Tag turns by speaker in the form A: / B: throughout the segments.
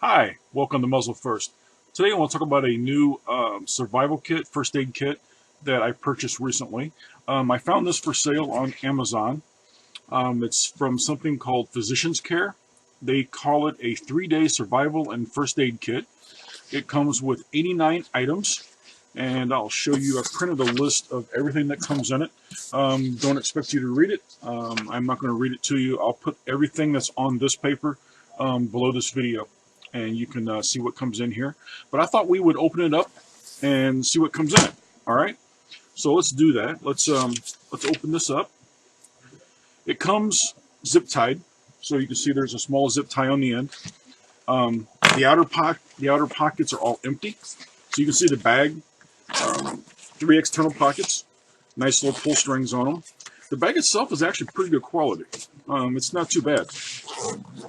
A: Hi, welcome to Muzzle First. Today I want to talk about a new survival kit, first aid kit that I purchased recently. I found this for sale on Amazon. It's from something called Physician's Care. They call it a 3-day survival and first aid kit. It comes with 89 items, and I'll show you. I've printed a list of everything that comes in it. Don't expect you to read it. I'm not going to read it to you. I'll put everything that's on this paper below this video, and you can see what comes in here. But I thought we would open it up and see what comes in it. All right, so let's do that. Let's open this up. It comes zip tied, so you can see there's a small zip tie on the end. The outer pockets are all empty, so you can see the bag. 3 external pockets, nice little pull strings on them. The bag itself is actually pretty good quality. It's not too bad.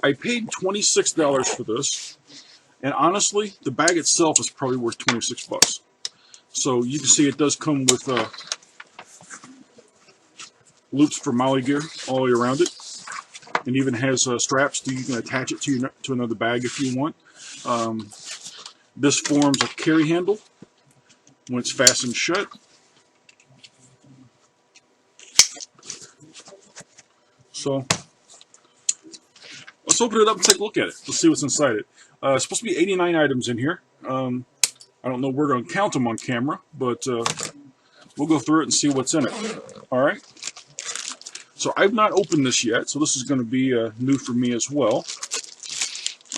A: I paid $26 for this, and honestly, the bag itself is probably worth 26 bucks. So you can see it does come with loops for molly gear all the way around it, and even has straps so you can attach it to another bag if you want. This forms a carry handle when it's fastened shut. So let's open it up and take a look at it. Let's see what's inside it. It's supposed to be 89 items in here. I don't know if we're going to count them on camera, but we'll go through it and see what's in it. All right. So I've not opened this yet, so this is going to be new for me as well.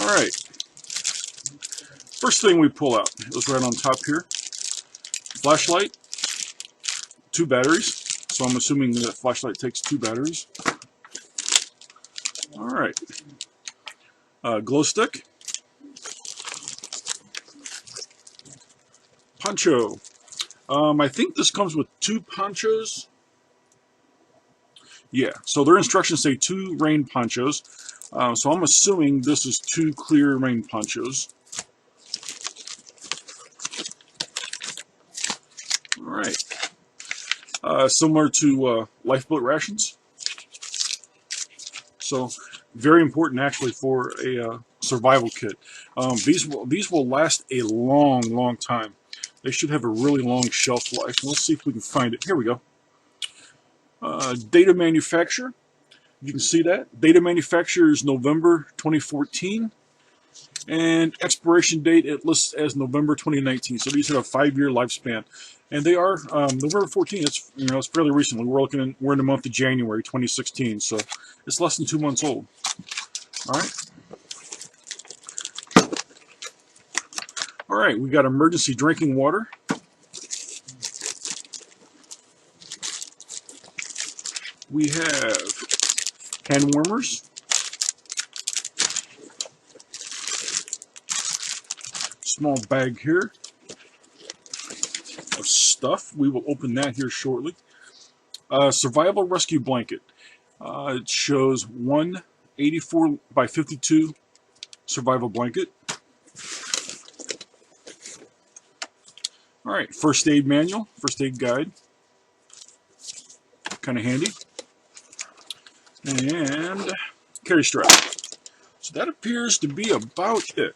A: All right. First thing we pull out, it was right on top here. Flashlight, 2 batteries. So I'm assuming that flashlight takes 2 batteries. All right. Glow stick. Poncho. I think this comes with 2 ponchos. Yeah, so their instructions say 2 rain ponchos. So I'm assuming this is 2 clear rain ponchos. All right. Similar to lifeboat rations. So very important actually for a survival kit. These will last a long time. They should have a really long shelf life. Let's see if we can find it. Here we go. Data manufacturer. You can see that. Data manufacturer is November 2014. And expiration date, it lists as November 2019. So these have a 5-year lifespan. And they are November 14th. It's fairly recent. We're in the month of January 2016. So it's less than 2 months old. All right. All right, we got emergency drinking water. We have hand warmers. Small bag here of stuff. We will open that here shortly. Survival rescue blanket. It shows 184 by 52 survival blanket. All right, first aid manual, first aid guide. Kind of handy. And carry strap. So that appears to be about it.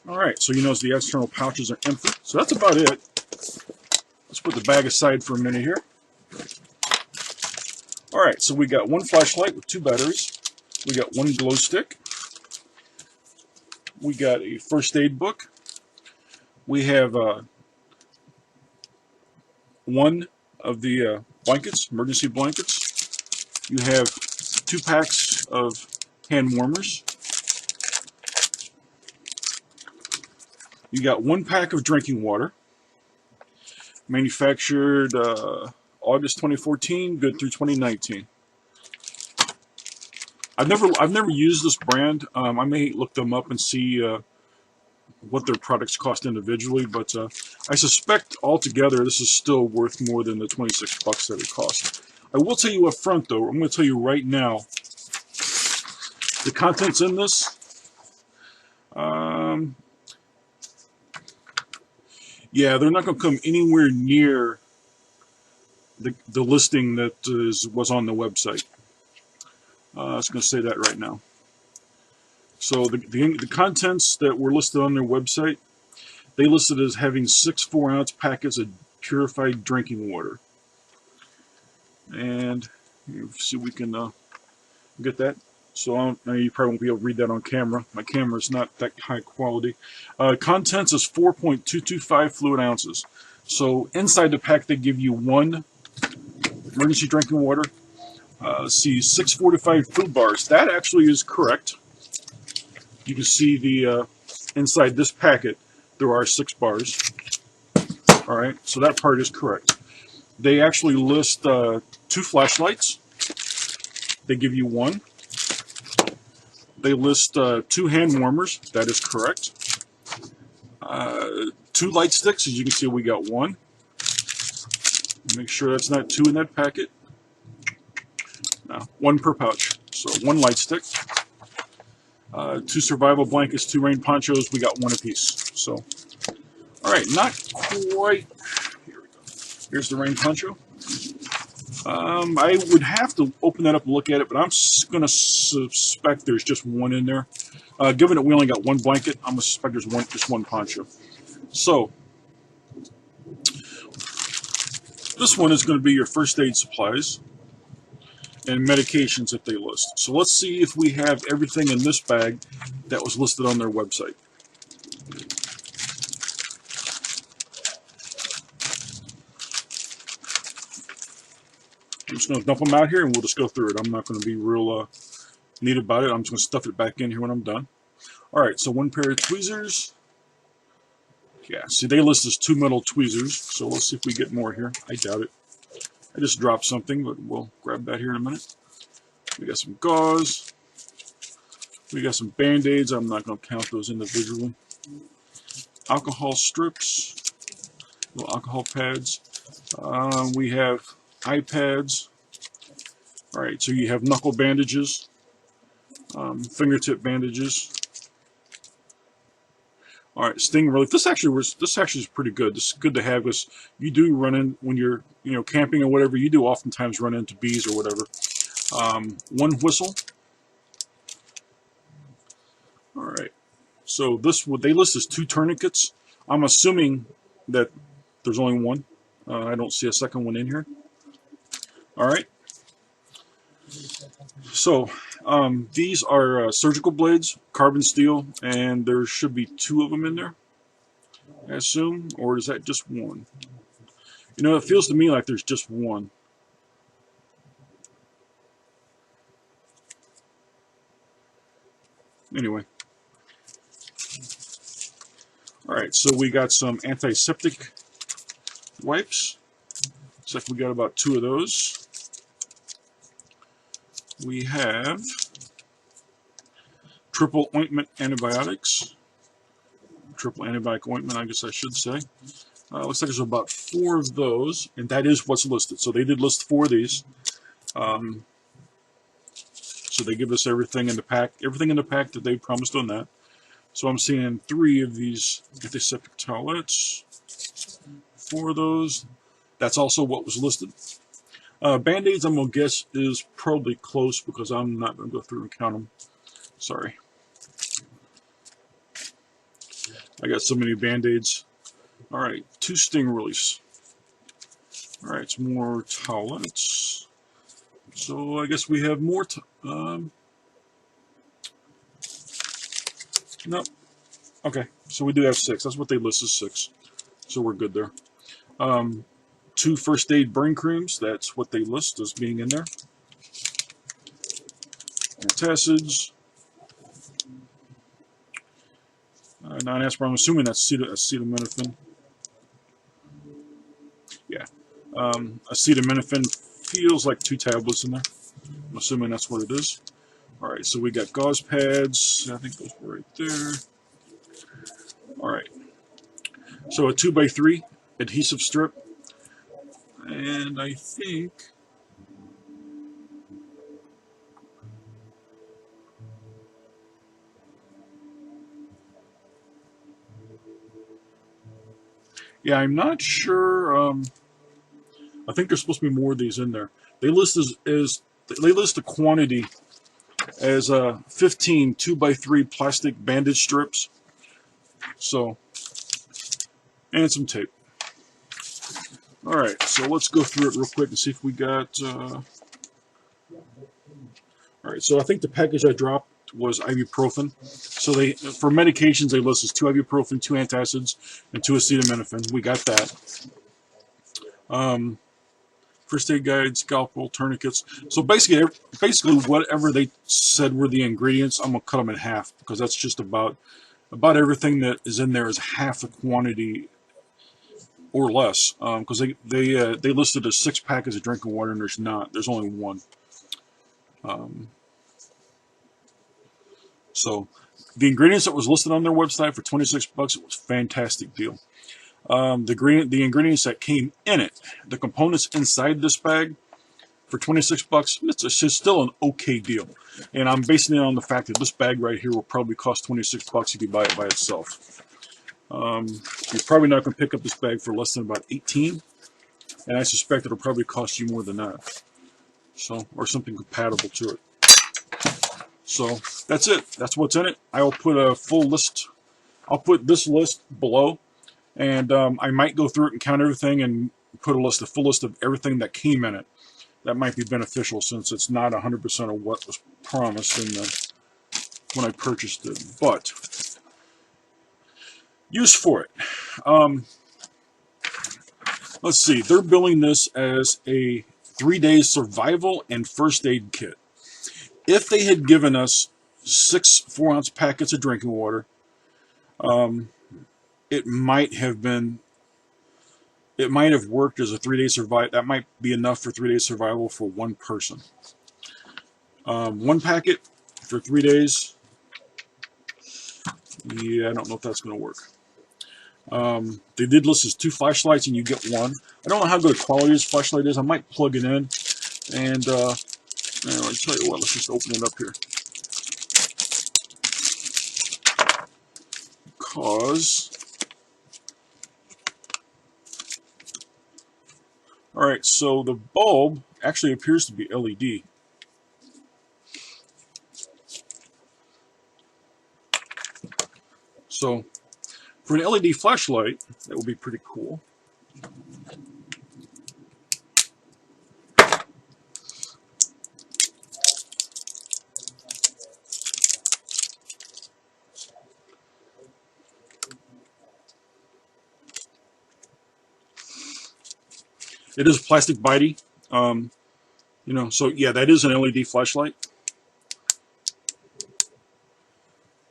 A: Alright, so you notice the external pouches are empty. So that's about it. Let's put the bag aside for a minute here. Alright, so we got 1 flashlight with 2 batteries. We got 1 glow stick. We got a first aid book. We have 1 of the blankets, emergency blankets. You have 2 packs of hand warmers. You got 1 pack of drinking water. Manufactured August 2014, good through 2019. I've never used this brand. I may look them up and see what their products cost individually, but I suspect altogether this is still worth more than the 26 bucks that it cost. I will tell you up front though, I'm going to tell you right now, the contents in this, yeah, they're not going to come anywhere near the listing that was on the website. I was going to say that right now. So the contents that were listed on their website, they listed as having 6 4-ounce packets of purified drinking water. And see if we can get that. So you probably won't be able to read that on camera. My camera is not that high quality. Contents is 4.225 fluid ounces. So inside the pack they give you 1 emergency drinking water. See 6 fortified food bars. That actually is correct. You can see the inside this packet there are 6 bars. All right, so that part is correct. They actually list 2 flashlights. They give you 1. They list 2 hand warmers. That is correct. 2 light sticks. As you can see, we got 1. Make sure that's not 2 in that packet. No, 1 per pouch. So 1 light stick. 2 survival blankets, 2 rain ponchos. We got 1 apiece. So, all right, not quite. Here we go. Here's the rain poncho. I would have to open that up and look at it, but I'm going to suspect there's just 1 in there. Given that we only got 1 blanket, I'm going to suspect there's just one poncho. So, this one is going to be your first aid supplies and medications that they list. So let's see if we have everything in this bag that was listed on their website. I'm just going to dump them out here and we'll just go through it. I'm not going to be real neat about it. I'm just going to stuff it back in here when I'm done. Alright, so 1 pair of tweezers. Yeah, see they list as 2 metal tweezers, so let's see if we get more here. I doubt it. I just dropped something, but we'll grab that here in a minute. We got some gauze. We got some Band-Aids. I'm not going to count those individually. Alcohol strips. Little alcohol pads. We have iPads. Alright, so you have knuckle bandages. Fingertip bandages. Alright, sting relief. This actually is pretty good. This is good to have because you do run in when you're camping or whatever. You do oftentimes run into bees or whatever. 1 whistle. Alright, so what they list as 2 tourniquets. I'm assuming that there's only 1. I don't see a second one in here. Alright, so these are surgical blades, carbon steel, and there should be 2 of them in there, I assume, or is that just 1? It feels to me like there's just 1. Anyway. Alright, so we got some antiseptic wipes. Looks like we got about 2 of those. We have triple ointment antibiotics. Triple antibiotic ointment, I guess I should say. Looks like there's about 4 of those, and that is what's listed. So they did list 4 of these. So they give us everything in the pack that they promised on that. So I'm seeing 3 of these antiseptic towelettes. 4 of those. That's also what was listed. Band-Aids, I'm going to guess, is probably close because I'm not going to go through and count them. Sorry. I got so many Band-Aids. Alright, 2 sting release. Alright, some more towelettes. So I guess we have more. Nope. Okay, so we do have 6. That's what they list as 6. So we're good there. 2 first aid burn creams. That's what they list as being in there. Antacids. 9 aspirin. I'm assuming that's acetaminophen. Yeah. Acetaminophen feels like 2 tablets in there. I'm assuming that's what it is. Alright, so we got gauze pads. I think those were right there. Alright. So a 2x3 adhesive strip. And I think yeah, I'm not sure. I think there's supposed to be more of these in there. They list they list the quantity as 15 2x3 plastic bandage strips. So, and some tape. All right, so let's go through it real quick and see if we got. All right, so I think the package I dropped was ibuprofen. So they, for medications, they list as 2 ibuprofen, 2 antacids, and 2 acetaminophen. We got that. First aid guide, scalpel, tourniquets. So basically whatever they said were the ingredients, I'm gonna cut them in half because that's just about everything that is in there is half the quantity or less. Because they listed as 6 packets of drinking water, and there's not. There's only 1. So the ingredients that was listed on their website for 26 bucks, it was a fantastic deal. The ingredients that came in it, the components inside this bag for 26 bucks, it's still an okay deal. And I'm basing it on the fact that this bag right here will probably cost 26 bucks if you buy it by itself. You're probably not going to pick up this bag for less than about 18, and I suspect it'll probably cost you more than that. So, or something compatible to it. So that's it. That's what's in it. I will put a full list. I'll put this list below, and I might go through it and count everything and put a full list of everything that came in it. That might be beneficial since it's not 100% of what was promised when I purchased it. But use for it. Let's see. They're billing this as a 3-day survival and first aid kit. If they had given us 6 4-ounce packets of drinking water, it might have worked as a 3-day survival. That might be enough for 3-day survival for 1 person. 1 packet for 3 days. Yeah, I don't know if that's going to work. They did list as 2 flashlights, and you get 1. I don't know how good a quality this flashlight is. I might plug it in, and I'll tell you what. Let's just open it up here. Because, all right, so the bulb actually appears to be LED. So for an LED flashlight, that would be pretty cool. It is plastic bitey, so yeah, that is an LED flashlight.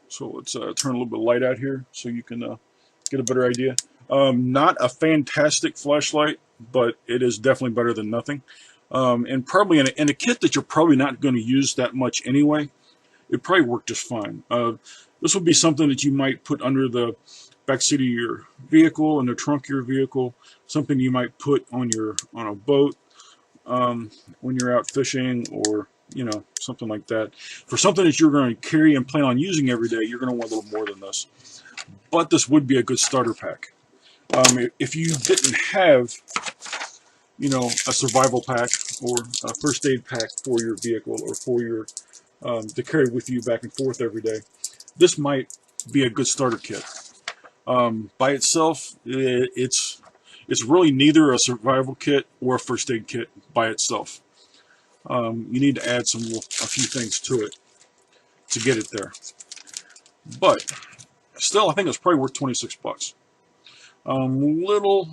A: So let's turn a little bit of light out here so you can get a better idea. Not a fantastic flashlight, but it is definitely better than nothing. And probably in a kit that you're probably not going to use that much anyway, it probably worked just fine. This would be something that you might put under the backseat of your vehicle, in the trunk of your vehicle, something you might put on a boat when you're out fishing, or something like that. For something that you're going to carry and plan on using every day, you're going to want a little more than this. But this would be a good starter pack. If you didn't have, a survival pack or a first aid pack for your vehicle, or for your to carry with you back and forth every day, this might be a good starter kit. By itself, it's really neither a survival kit or a first aid kit by itself. You need to add a few things to it to get it there. But still, I think it's probably worth 26 bucks. Little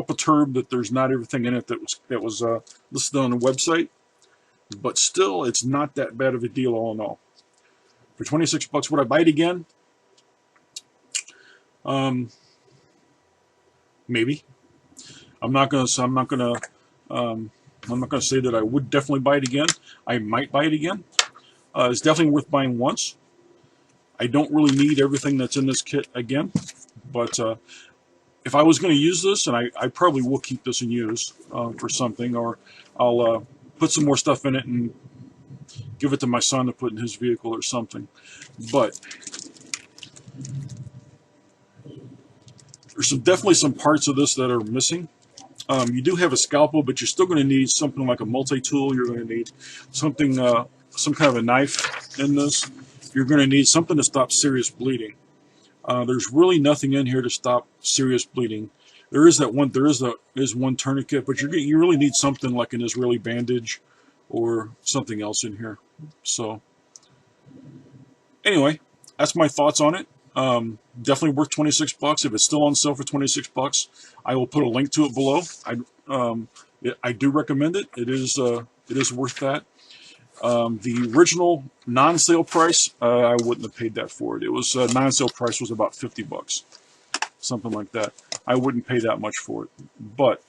A: perturbed that there's not everything in it that was listed on the website, but still, it's not that bad of a deal all in all. For 26 bucks, would I buy it again? Maybe. I'm not gonna say that I would definitely buy it again. I might buy it again. It's definitely worth buying once. I don't really need everything that's in this kit again, but if I was going to use this, and I probably will keep this in use for something, or I'll put some more stuff in it and give it to my son to put in his vehicle or something. But there's definitely some parts of this that are missing. You do have a scalpel, but you're still going to need something like a multi-tool. You're going to need something, some kind of a knife in this. You're going to need something to stop serious bleeding. There's really nothing in here to stop serious bleeding. There is one tourniquet, but you really need something like an Israeli bandage or something else in here. So anyway, that's my thoughts on it. Definitely worth 26 bucks. If it's still on sale for 26 bucks, I will put a link to it below. I do recommend it. It is worth that. The original non-sale price, I wouldn't have paid that for it. It was non-sale price was about 50 bucks, something like that. I wouldn't pay that much for it, but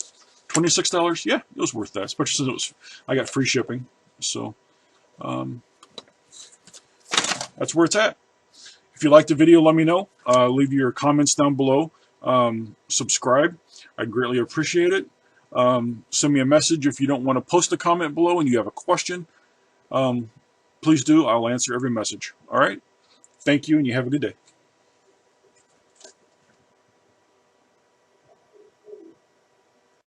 A: $26, yeah, it was worth that. Especially since I got free shipping, so that's where it's at. If you liked the video, let me know. Leave your comments down below. Subscribe. I'd greatly appreciate it. Send me a message if you don't want to post a comment below and you have a question. Please do. I'll answer every message. All right? Thank you, and you have a good day.